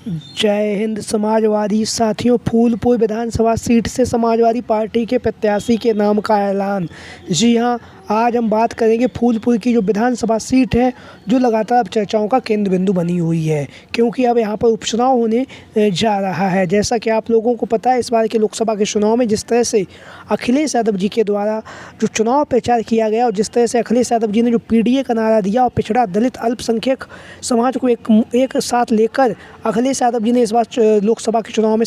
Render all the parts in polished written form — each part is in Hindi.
जय हिंद समाजवादी साथियों, फूलपुर विधानसभा सीट से समाजवादी पार्टी के प्रत्याशी के नाम का ऐलान। जी हां, आज हम बात करेंगे फूलपुर की जो विधानसभा सीट है, जो लगातार अब चर्चाओं का केंद्र बिंदु बनी हुई है, क्योंकि अब यहां पर उपचुनाव होने जा रहा है। जैसा कि आप लोगों को पता है, इस बार के लोकसभा के चुनाव में जिस तरह से अखिलेश यादव जी के द्वारा जो चुनाव प्रचार किया गया और जिस तरह से अखिलेश यादव जी ने जो पीडीए का नारा दिया और पिछड़ा, दलित, अल्पसंख्यक समाज को एक साथ लेकर अखिलेश यादव जी ने इस बार लोकसभा के चुनाव में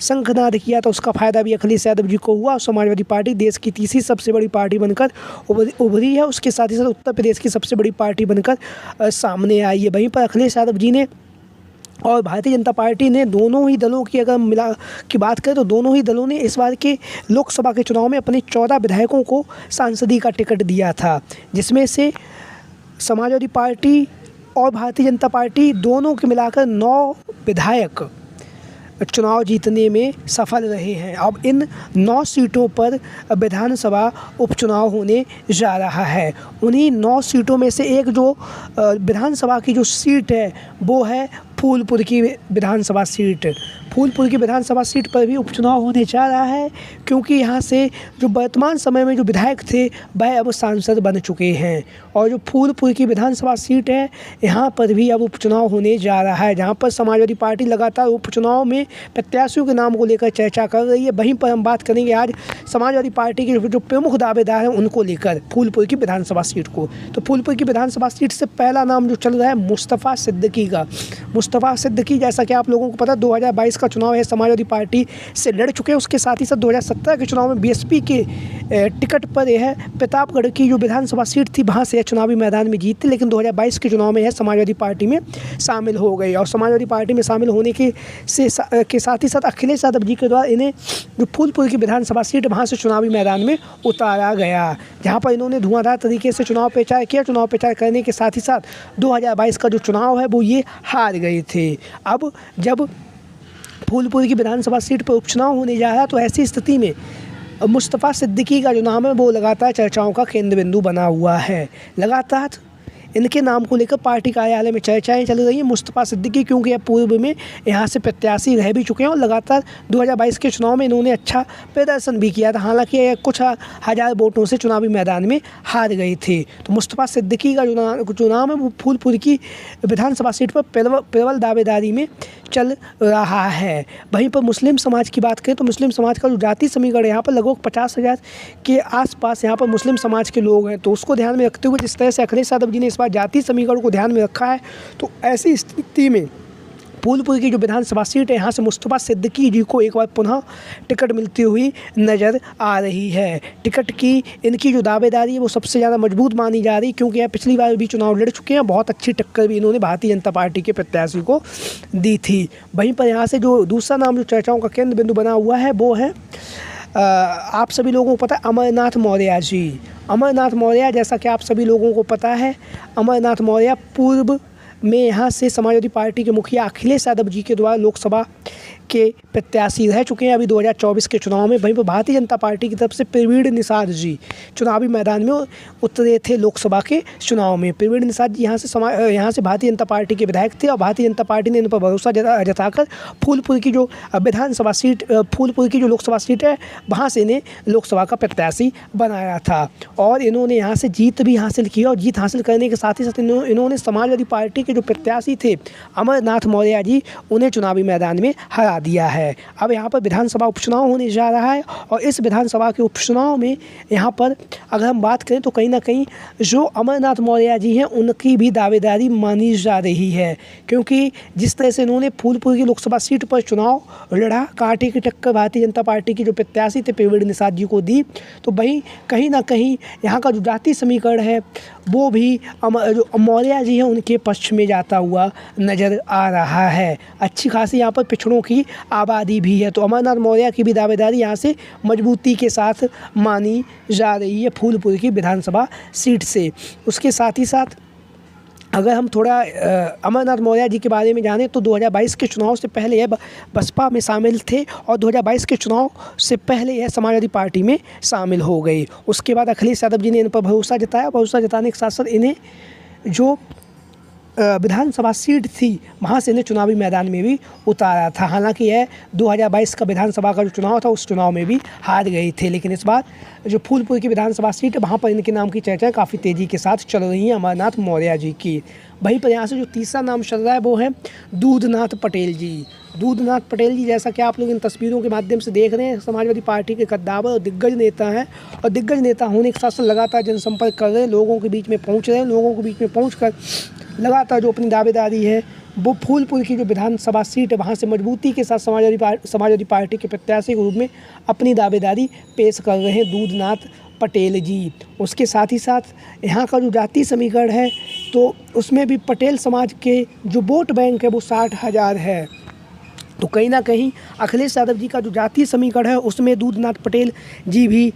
शंखनाद किया, तो उसका फ़ायदा भी अखिलेश यादव जी को हुआ और समाजवादी पार्टी देश की तीसरी सबसे बड़ी पार्टी बनकर उभरी है। उसके साथ ही साथ उत्तर प्रदेश की सबसे बड़ी पार्टी बनकर सामने आई है। वहीं पर अखिलेश यादव जी ने और भारतीय जनता पार्टी ने, दोनों ही दलों की अगर मिला की बात करें तो दोनों ही दलों ने इस बार के लोकसभा के चुनाव में अपने 14 विधायकों को सांसदीय का टिकट दिया था, जिसमें से समाजवादी पार्टी और भारतीय जनता पार्टी दोनों के मिलाकर 9 विधायक चुनाव जीतने में सफल रहे हैं। अब इन 9 सीटों पर विधानसभा उपचुनाव होने जा रहा है। उन्हीं 9 सीटों में से एक जो विधानसभा की जो सीट है वो है फूलपुर की विधानसभा सीट। फूलपुर की विधानसभा सीट पर भी उपचुनाव होने जा रहा है, क्योंकि यहाँ से जो वर्तमान समय में जो विधायक थे वह अब सांसद बन चुके हैं। और जो फूलपुर की विधानसभा सीट है, यहाँ पर भी अब उपचुनाव होने जा रहा है, जहाँ पर समाजवादी पार्टी लगातार उपचुनाव में प्रत्याशियों के नाम को लेकर चर्चा कर रही है। वहीं पर हम बात करेंगे आज समाजवादी पार्टी के जो प्रमुख दावेदार हैं उनको लेकर फूलपुर की विधानसभा सीट को। तो फूलपुर की विधानसभा सीट से पहला नाम जो चल रहा है मुस्तफ़ा सिद्दीकी का। मुस्तफ़ा सिद्दीकी, जैसा कि आप लोगों को पता, 2022 का चुनाव है, समाजवादी पार्टी से लड़ चुके हैं। उसके साथ ही साथ 2017 के चुनाव में बीएसपी के टिकट पर यह प्रतापगढ़ की जो विधानसभा सीट थी वहाँ से चुनावी मैदान में जीती, लेकिन 2022 के चुनाव में यह समाजवादी पार्टी में शामिल हो गई। और समाजवादी पार्टी में शामिल होने के साथ ही साथ अखिलेश यादव जी के द्वारा इन्हें जो फूलपुर की विधानसभा सीट वहाँ से चुनावी मैदान में उतारा गया, जहाँ पर इन्होंने धुआंधार तरीके से चुनाव प्रचार किया। चुनाव प्रचार करने के साथ ही साथ 2022 का जो चुनाव है वो ये हार गए थे। अब जब फूलपुर की विधानसभा सीट पर उपचुनाव होने जा रहा है, तो ऐसी स्थिति में मुस्तफ़ा सिद्दीकी का जो नाम है वो लगातार चर्चाओं का केंद्र बिंदु बना हुआ है। लगातार इनके नाम को लेकर पार्टी कार्यालय में चर्चाएं चल रही हैं। मुस्तफ़ा सिद्दीकी क्योंकि अब पूर्व में यहाँ से प्रत्याशी रह भी चुके हैं और लगातार 2022 के चुनाव में इन्होंने अच्छा प्रदर्शन भी किया था, हालांकि कुछ हज़ार वोटों से चुनावी मैदान में हार गए थे। तो मुस्तफ़ा सिद्दीकी का जो नाम है वो फूलपुर की विधानसभा सीट पर प्रबल दावेदारी में चल रहा है। वहीं पर मुस्लिम समाज की बात करें तो मुस्लिम समाज का जो जाति समीकरण यहाँ पर लगभग 50,000 के आसपास यहाँ पर मुस्लिम समाज के लोग हैं, तो उसको ध्यान में रखते हुए जिस तरह से अखिलेश यादव जी ने इस बार जाति समीकरण को ध्यान में रखा है, तो ऐसी स्थिति में फूलपुर की जो विधानसभा सीट है, यहाँ से मुस्तफ़ा सिद्दीकी जी को एक बार पुनः टिकट मिलती हुई नज़र आ रही है। टिकट की इनकी जो दावेदारी है वो सबसे ज़्यादा मजबूत मानी जा रही, क्योंकि यह पिछली बार भी चुनाव लड़ चुके हैं। बहुत अच्छी टक्कर भी इन्होंने भारतीय जनता पार्टी के प्रत्याशी को दी थी। वहीं पर यहाँ से जो दूसरा नाम जो चर्चाओं का केंद्र बिंदु बना हुआ है वो है आप सभी लोगों को पता है अमरनाथ मौर्य जी। अमरनाथ मौर्य, जैसा कि आप सभी लोगों को पता है, अमरनाथ मौर्य पूर्व में यहाँ से समाजवादी पार्टी के मुखिया अखिलेश यादव जी के द्वारा लोकसभा के प्रत्याशी रह चुके हैं अभी 2024 के चुनाव में। वहीं पर भारतीय जनता पार्टी की तरफ से प्रवीण निषाद जी चुनावी मैदान में उतरे थे लोकसभा के चुनाव में। प्रवीण निषाद जी यहाँ से भारतीय जनता पार्टी के विधायक थे और भारतीय जनता पार्टी ने इन पर भरोसा जताकर फूलपुर की जो विधानसभा सीट, फूलपुर की जो लोकसभा सीट है वहाँ से इन्हें लोकसभा का प्रत्याशी बनाया था। और इन्होंने यहाँ से जीत भी हासिल की और जीत हासिल करने के साथ ही साथ इन्होंने समाजवादी पार्टी के जो प्रत्याशी थे अमरनाथ मौर्य जी, उन्हें चुनावी मैदान में हरा दिया है। अब यहाँ पर विधानसभा उपचुनाव होने जा रहा है और इस विधानसभा के उपचुनाव में यहाँ पर अगर हम बात करें तो कहीं ना कहीं जो अमरनाथ मौर्य जी हैं उनकी भी दावेदारी मानी जा रही है, क्योंकि जिस तरह से इन्होंने फूलपुर की लोकसभा सीट पर चुनाव लड़ा, कांटे की टक्कर भारतीय जनता पार्टी के जो प्रत्याशी थे प्रवीण निषाद जी को दी, तो वहीं कहीं ना कहीं यहाँ का जो जाति समीकरण है वो भी जो मौर्य जी हैं उनके पक्ष में जाता हुआ नज़र आ रहा है। अच्छी खासी यहाँ पर पिछड़ों की आबादी भी है, तो अमरनाथ मौर्य की भी दावेदारी यहाँ से मजबूती के साथ मानी जा रही है फूलपुर की विधानसभा सीट से। उसके साथ ही साथ अगर हम थोड़ा अमरनाथ मौर्य जी के बारे में जानें तो 2022 के चुनाव से पहले यह बसपा में शामिल थे और 2022 के चुनाव से पहले यह समाजवादी पार्टी में शामिल हो गई। उसके बाद अखिलेश यादव जी ने इन पर भरोसा जताया। भरोसा जताने के साथ साथ इन्हें जो विधानसभा सीट थी वहाँ से इन्हें चुनावी मैदान में भी उतारा था। हालांकि यह 2022 का विधानसभा का जो चुनाव था उस चुनाव में भी हार गए थे, लेकिन इस बार जो फूलपुर की विधानसभा सीट है वहाँ पर इनके नाम की चर्चाएं काफ़ी तेज़ी के साथ चल रही हैं, अमरनाथ मौर्य जी की। वहीं पर यहाँ से जो तीसरा नाम चल रहा है वो है दूधनाथ पटेल जी। दूधनाथ पटेल जी, जैसा कि आप लोग इन तस्वीरों के माध्यम से देख रहे हैं, समाजवादी पार्टी के कद्दावर और दिग्गज नेता हैं और दिग्गज नेता होने के साथ साथ लगातार जनसंपर्क कर रहे हैं, लोगों के बीच में पहुँच रहे हैं, लोगों के बीच में पहुँच कर लगातार जो अपनी दावेदारी है वो फूलपुर की जो विधानसभा सीट है वहाँ से मजबूती के साथ समाजवादी पार्टी के प्रत्याशी के रूप में अपनी दावेदारी पेश कर रहे हैं दूधनाथ पटेल जी। उसके साथ ही साथ यहाँ का जो जाति समीकरण है तो उसमें भी पटेल समाज के जो वोट बैंक है वो 60,000 है। तो कहीं ना कहीं अखिलेश यादव जी का जो जातीय समीकरण है उसमें दूधनाथ पटेल जी भी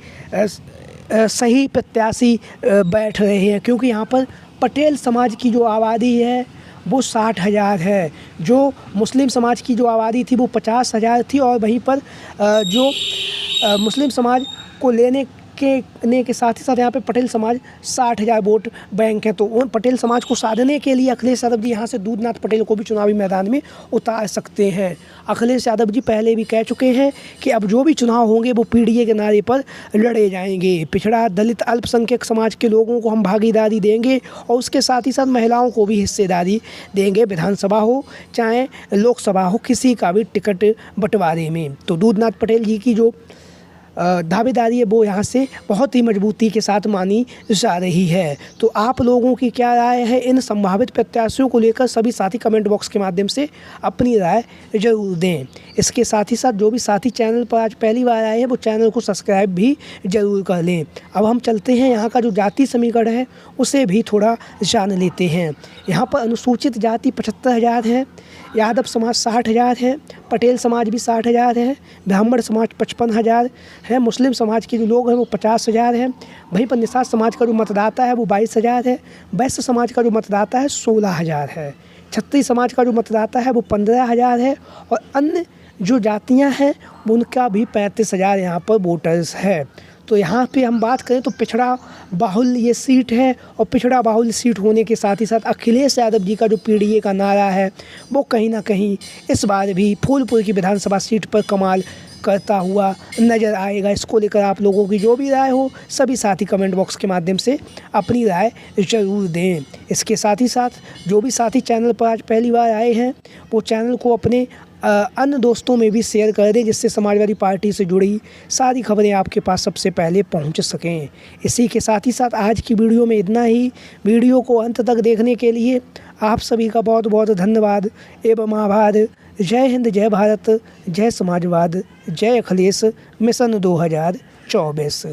सही प्रत्याशी बैठ रहे हैं, क्योंकि यहाँ पर पटेल समाज की जो आबादी है वो 60,000 है। जो मुस्लिम समाज की जो आबादी थी वो 50,000 थी और वहीं पर जो मुस्लिम समाज को लेने के साथ ही साथ यहाँ पे पटेल समाज 60,000 वोट बैंक है। तो उन पटेल समाज को साधने के लिए अखिलेश यादव जी यहाँ से दूधनाथ पटेल को भी चुनावी मैदान में उतार सकते हैं। अखिलेश यादव जी पहले भी कह चुके हैं कि अब जो भी चुनाव होंगे वो पीडीए के नारे पर लड़े जाएंगे। पिछड़ा, दलित, अल्पसंख्यक समाज के लोगों को हम भागीदारी देंगे और उसके साथ ही साथ महिलाओं को भी हिस्सेदारी देंगे, विधानसभा हो चाहे लोकसभा हो, किसी का भी टिकट बंटवारे में। तो दूधनाथ पटेल जी की जो दावेदारी है वो यहाँ से बहुत ही मजबूती के साथ मानी जा रही है। तो आप लोगों की क्या राय है इन संभावित प्रत्याशियों को लेकर, सभी साथी कमेंट बॉक्स के माध्यम से अपनी राय ज़रूर दें। इसके साथ ही साथ जो भी साथी चैनल पर आज पहली बार आए हैं वो चैनल को सब्सक्राइब भी ज़रूर कर लें। अब हम चलते हैं यहाँ का जो जाति समीकरण है उसे भी थोड़ा जान लेते हैं। यहाँ पर अनुसूचित जाति 75,000 है, यादव समाज 60,000 है, पटेल समाज भी 60,000 है, ब्राह्मण समाज 55,000 है, मुस्लिम समाज के जो लोग हैं वो 50,000 है। वहीं पर निषाद समाज का जो मतदाता है वो 22,000 है, वैश्य समाज का जो मतदाता है 16,000 है, क्षत्रिय समाज का जो मतदाता है वो 15,000 है और अन्य जो जातियां हैं उनका भी 35,000 यहाँ पर वोटर्स है। तो यहाँ पे हम बात करें तो पिछड़ा बाहुल ये सीट है और पिछड़ा बाहुल सीट होने के साथ ही साथ अखिलेश यादव जी का जो पीडीए का नारा है वो कहीं ना कहीं इस बार भी फूलपुर की विधानसभा सीट पर कमाल करता हुआ नज़र आएगा। इसको लेकर आप लोगों की जो भी राय हो सभी साथी कमेंट बॉक्स के माध्यम से अपनी राय ज़रूर दें। इसके साथ ही साथ जो भी साथी चैनल पर आज पहली बार आए हैं वो चैनल को अपने अन्य दोस्तों में भी शेयर कर दें, जिससे समाजवादी पार्टी से जुड़ी सारी खबरें आपके पास सबसे पहले पहुंच सकें। इसी के साथ ही साथ आज की वीडियो में इतना ही। वीडियो को अंत तक देखने के लिए आप सभी का बहुत बहुत धन्यवाद एवं आभार। जय हिंद, जय भारत, जय समाजवाद, जय अखिलेश मिशन 2024।